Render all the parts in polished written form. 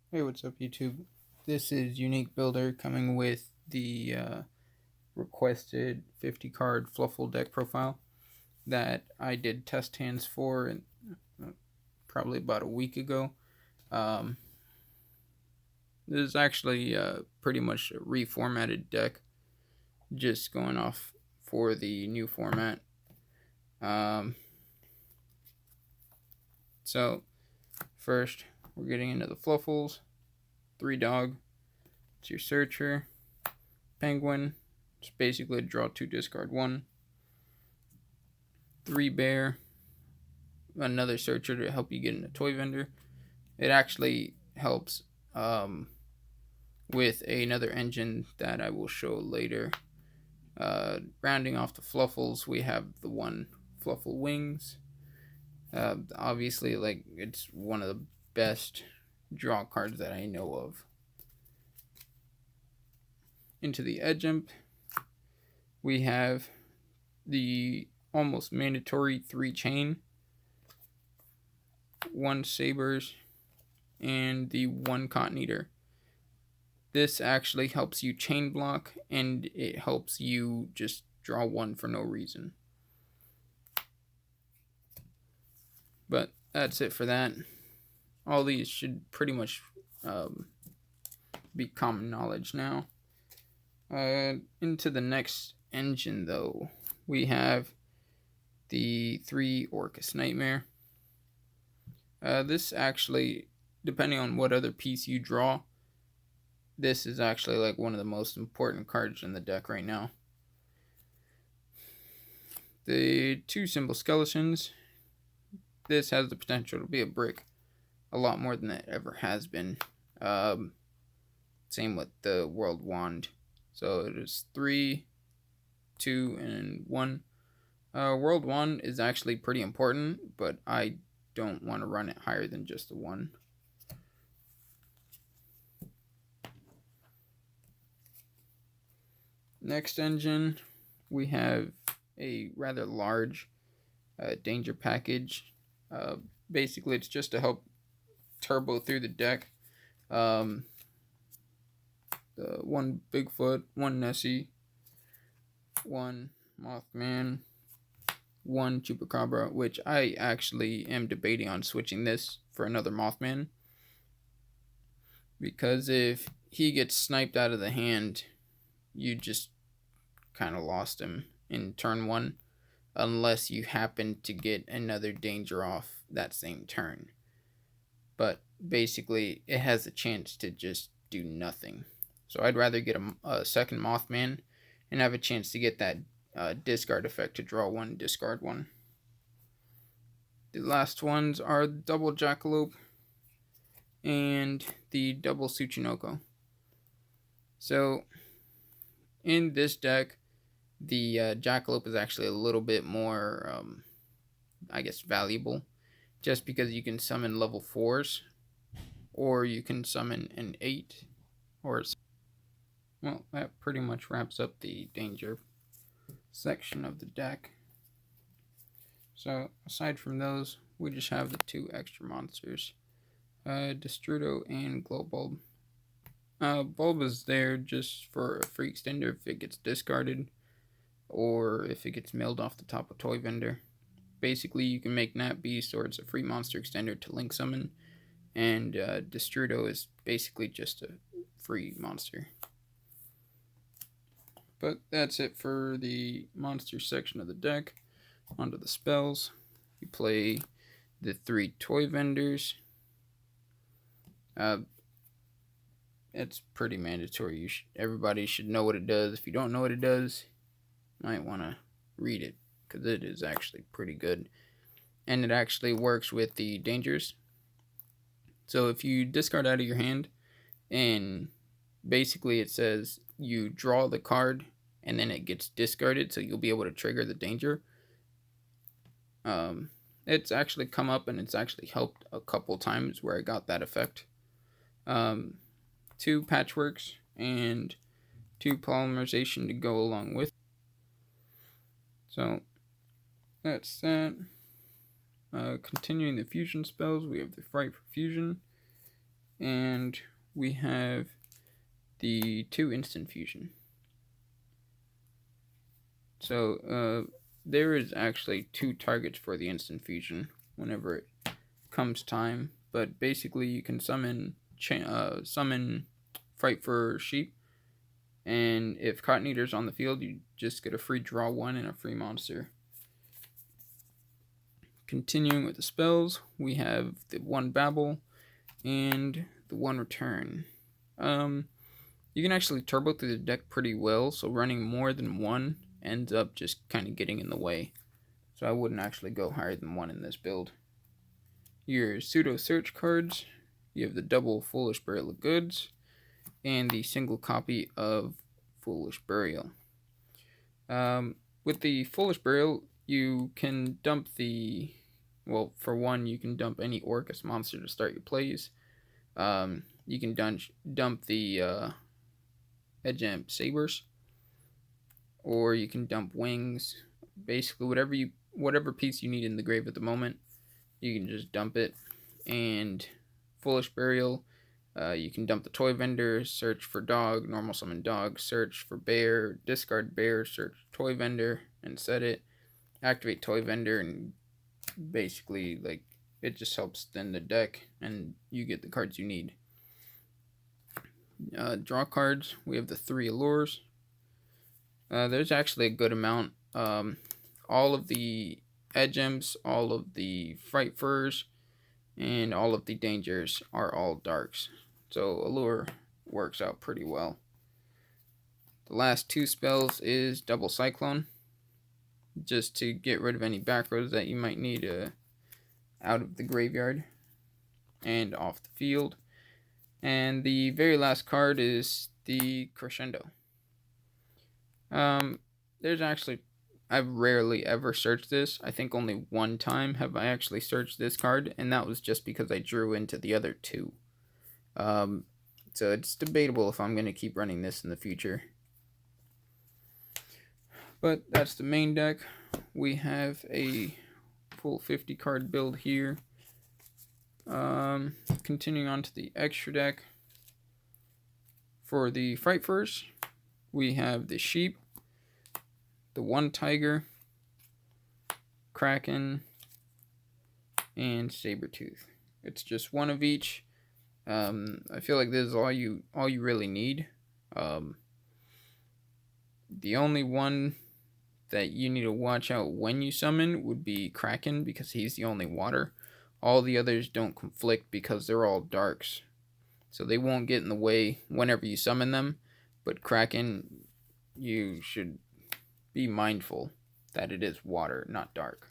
Hey, what's up, YouTube? This is Unique.Builder coming with the requested 50 card Fluffal deck profile that I did test hands for uh, probably about a week ago. Um, this is actually pretty much a reformatted deck, just going off for the new format. Um, so, first, we're getting into the Fluffals. 3 dog, it's your searcher. Penguin, it's basically draw 2, discard 1. 3 bear, another searcher to help you get in a toy vendor. It actually helps with another engine that I will show later. Rounding off the Fluffals, we have the one Fluffal Wings. Obviously, like, it's one of the best draw cards that I know of. Into the edge imp, we have the almost mandatory 3 chain, 1 sabers, and the 1 cotton eater. This actually helps you chain block, and it helps you just draw 1 for no reason. But that's it for that. All these should pretty much be common knowledge now. Into the next engine, though, we have the 3 Orcus Nightmare. This actually, depending on what other piece you draw, this is actually like one of the most important cards in the deck right now. The 2 Symbol Skeletons. This has the potential to be a brick, a lot more than it ever has been. Same with the World Wand. So it is 3, 2, and 1. World Wand is actually pretty important, but I don't want to run it higher than just the 1. Next engine, we have a rather large danger package. Basically, it's just to help turbo through the deck. The 1 Bigfoot, 1 Nessie, 1 Mothman, 1 Chupacabra, which I actually am debating on switching this for another Mothman. Because if he gets sniped out of the hand, you just kind of lost him in turn 1. Unless you happen to get another danger off that same turn. But basically, it has a chance to just do nothing. So I'd rather get a second Mothman and have a chance to get that discard effect to draw 1, discard 1. The last ones are the double Jackalope and the double Tsuchinoko. So in this deck, the Jackalope is actually a little bit more, I guess, valuable, just because you can summon level 4s, or you can summon an 8, or, well, that pretty much wraps up the danger section of the deck. So aside from those, we just have the 2 extra monsters, Destrudo and Glowbulb. Bulb is there just for a free extender if it gets discarded, or if it gets milled off the top of Toy Vendor. Basically, you can make Nat Beast, or it's a free monster extender to link summon, and Destrudo is basically just a free monster. But that's it for the monster section of the deck. Onto the spells. You play the 3 Toy Vendors. It's pretty mandatory. Everybody should know what it does. If you don't know what it does, you might want to read it, because it is actually pretty good. And it actually works with the dangers. So if you discard out of your hand, and basically it says you draw the card and then it gets discarded, so you'll be able to trigger the danger. It's actually come up, and it's actually helped a couple times where I got that effect. 2 Patchworks and 2 Polymerization to go along with. So that's that. Continuing the fusion spells, we have the Fright for Fusion. And we have the 2 instant fusion. So there is actually 2 targets for the instant fusion whenever it comes time. But basically, you can summon Fright for Sheep, and if Cotton Eater's on the field, you just get a free draw 1 and a free monster. Continuing with the spells, we have the 1 Babble and the 1 Return. You can actually turbo through the deck pretty well, so running more than 1 ends up just kind of getting in the way. So I wouldn't actually go higher than 1 in this build. Your pseudo search cards, you have the double Foolish Burial of Goods and the single copy of Foolish Burial. With the Foolish Burial, you can dump well, for 1, you can dump any Orcus monster to start your plays. You can dump the Edgemp Sabers, or you can dump Wings. Basically, whatever piece you need in the grave at the moment, you can just dump it. And Foolish Burial, you can dump the Toy Vendor, search for Dog, normal summon Dog, search for Bear, discard Bear, search Toy Vendor, and set it. Activate Toy Vendor, and basically, like, it just helps thin the deck, and you get the cards you need. Draw cards, we have the 3 Allures. There's actually a good amount. All of the Edgemps, all of the Fright Furs, and all of the Dangers are all darks. So Allure works out pretty well. The last 2 spells is Double Cyclone, just to get rid of any back rows that you might need out of the graveyard and off the field. And the very last card is the Crescendo. There's actually, I've rarely ever searched this. I think only 1 time have I actually searched this card, and that was just because I drew into the other 2. So it's debatable if I'm going to keep running this in the future. But that's the main deck. We have a full 50 card build here. Continuing on to the extra deck. For the Fright Furs, we have the Sheep, the 1 Tiger, Kraken, and Sabertooth. It's just 1 of each. I feel like this is all you really need. The only one that you need to watch out when you summon would be Kraken, because he's the only water. All the others don't conflict because they're all darks, so they won't get in the way whenever you summon them. But Kraken, you should be mindful that it is water, not dark.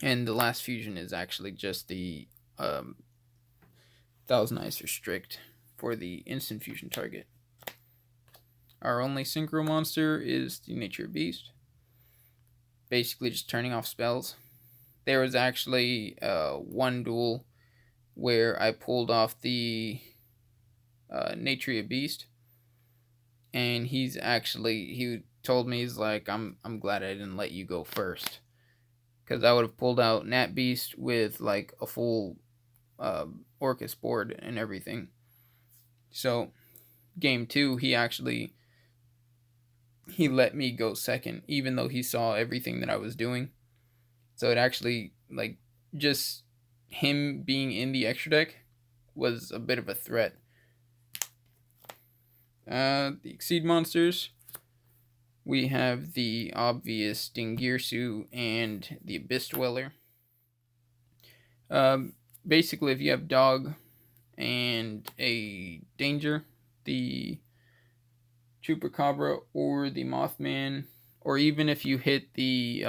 And the last fusion is actually just the Thousand Eyes Restrict for the instant fusion target. Our only synchro monster is the Nature Beast. Basically just turning off spells. There was actually 1 duel where I pulled off the Nature Beast, and he told me, he's like, I'm glad I didn't let you go first, because I would have pulled out Nat Beast with like a full Orcus board and everything. So game 2, he let me go second, even though he saw everything that I was doing. So it actually, like, just him being in the extra deck was a bit of a threat. The Exceed monsters, we have the obvious Dingirsu and the Abyss Dweller. Basically, if you have Dog and a Danger, the Chupacabra or the Mothman, or even if you hit the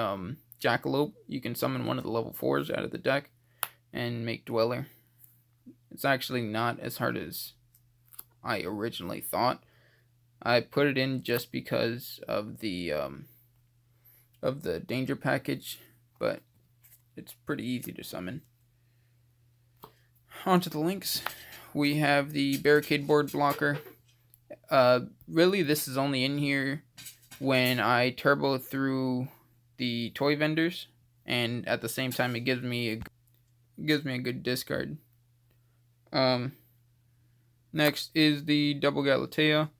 Jackalope, you can summon one of the level 4s out of the deck and make Dweller. It's actually not as hard as I originally thought. I put it in just because of the Danger package, but it's pretty easy to summon. Onto the links. We have the Barricade Board Blocker. Really, this is only in here when I turbo through the toy vendors, and at the same time it gives me a good discard. Next is the double Galatea.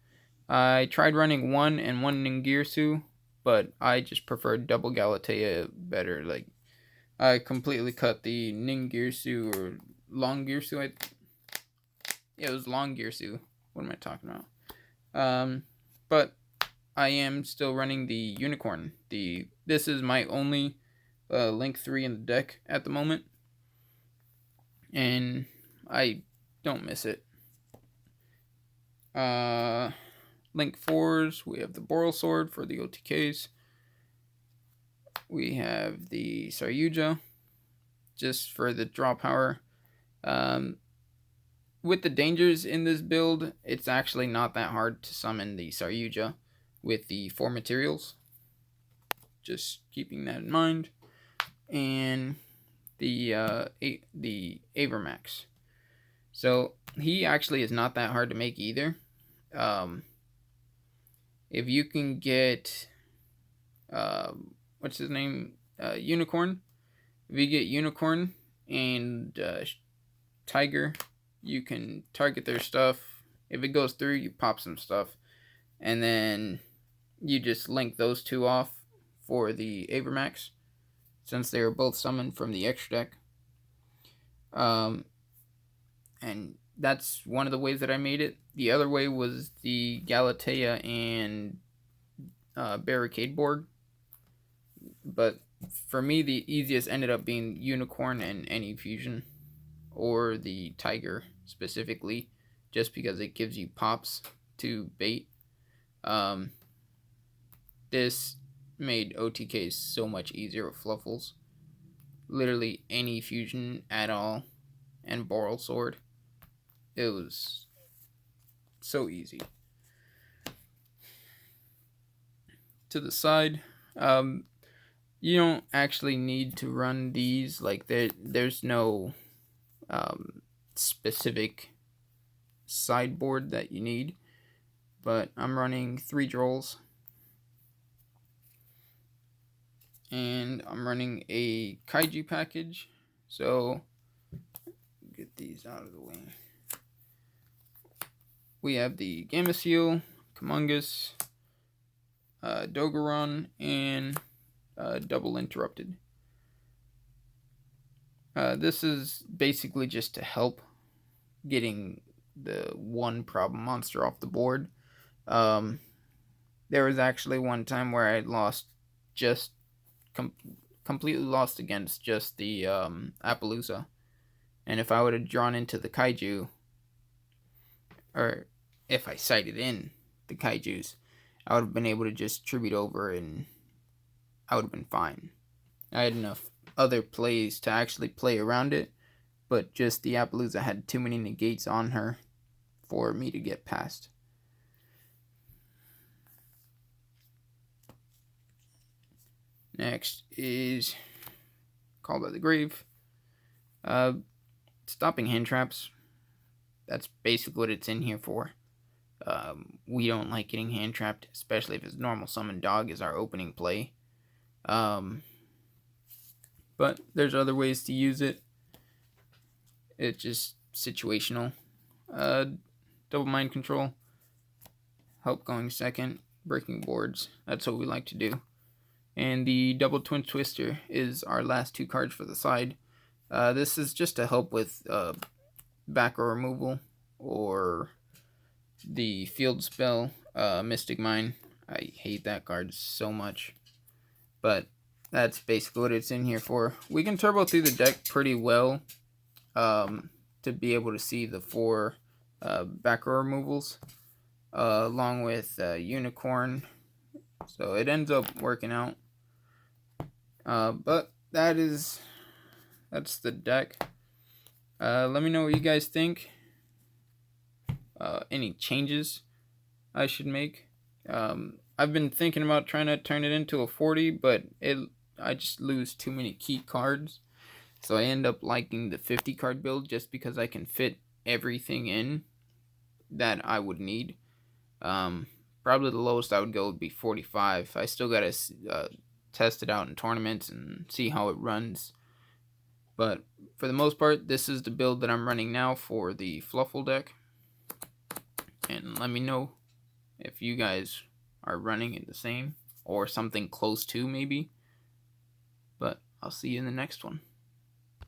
I tried running one and one Ningirsu, but I just preferred double Galatea better. Like, I completely cut the Ningirsu or Longirsu. Yeah, it was Longirsu. What am I talking about? But I am still running the Unicorn. This is my only Link 3 in the deck at the moment, and I don't miss it. Link 4s, we have the Boral Sword for the OTKs. We have the YuGiOh, just for the draw power. With the dangers in this build, it's actually not that hard to summon the YuGiOh with the 4 materials. Just keeping that in mind. And the Avermax. So he actually is not that hard to make either. If you can get what's his name, Unicorn. If you get Unicorn and Tiger, you can target their stuff. If it goes through, you pop some stuff, and then you just link those two off for the Avermax, since they were both summoned from the extra deck. And that's one of the ways that I made it. The other way was the Galatea and Barricade board. But for me, the easiest ended up being Unicorn and any fusion, or the Tiger specifically, just because it gives you pops to bait. This made OTKs so much easier with Fluffals. Literally any fusion at all, and Boral Sword. It was so easy. To the side, you don't actually need to run these. Like, there's no specific sideboard that you need, but I'm running 3 Drolls, and I'm running a Kaiju package. So get these out of the way. We have the Gameciel, Kumongus, Dogoron, and Double Interrupted. This is basically just to help getting the one problem monster off the board. There was actually one time where I lost completely lost against just the Appaloosa. And if I would have drawn into the Kaiju, or if I sighted in the Kaijus, I would have been able to just tribute over and I would have been fine. I had enough other plays to actually play around it, but just the Appaloosa had too many negates on her for me to get past. Next is Call by the Grave. Stopping hand traps. That's basically what it's in here for. We don't like getting hand trapped, especially if it's normal summon dog is our opening play. But there's other ways to use it. It's just situational. Double mind control. Help going second. Breaking boards. That's what we like to do. And the double twin twister is our last 2 cards for the side. This is just to help with back row removal, or the field spell, Mystic Mine. I hate that card so much, but that's basically what it's in here for. We can turbo through the deck pretty well to be able to see the 4 back row removals, along with Unicorn, so it ends up working out. But that's the deck. Let me know what you guys think. Any changes I should make. I've been thinking about trying to turn it into a 40, but I just lose too many key cards. So I end up liking the 50 card build just because I can fit everything in that I would need. Probably the lowest I would go would be 45. I still gotta test it out in tournaments and see how it runs. But for the most part, this is the build that I'm running now for the Fluffal deck. And let me know if you guys are running it the same or something close to maybe. But I'll see you in the next one.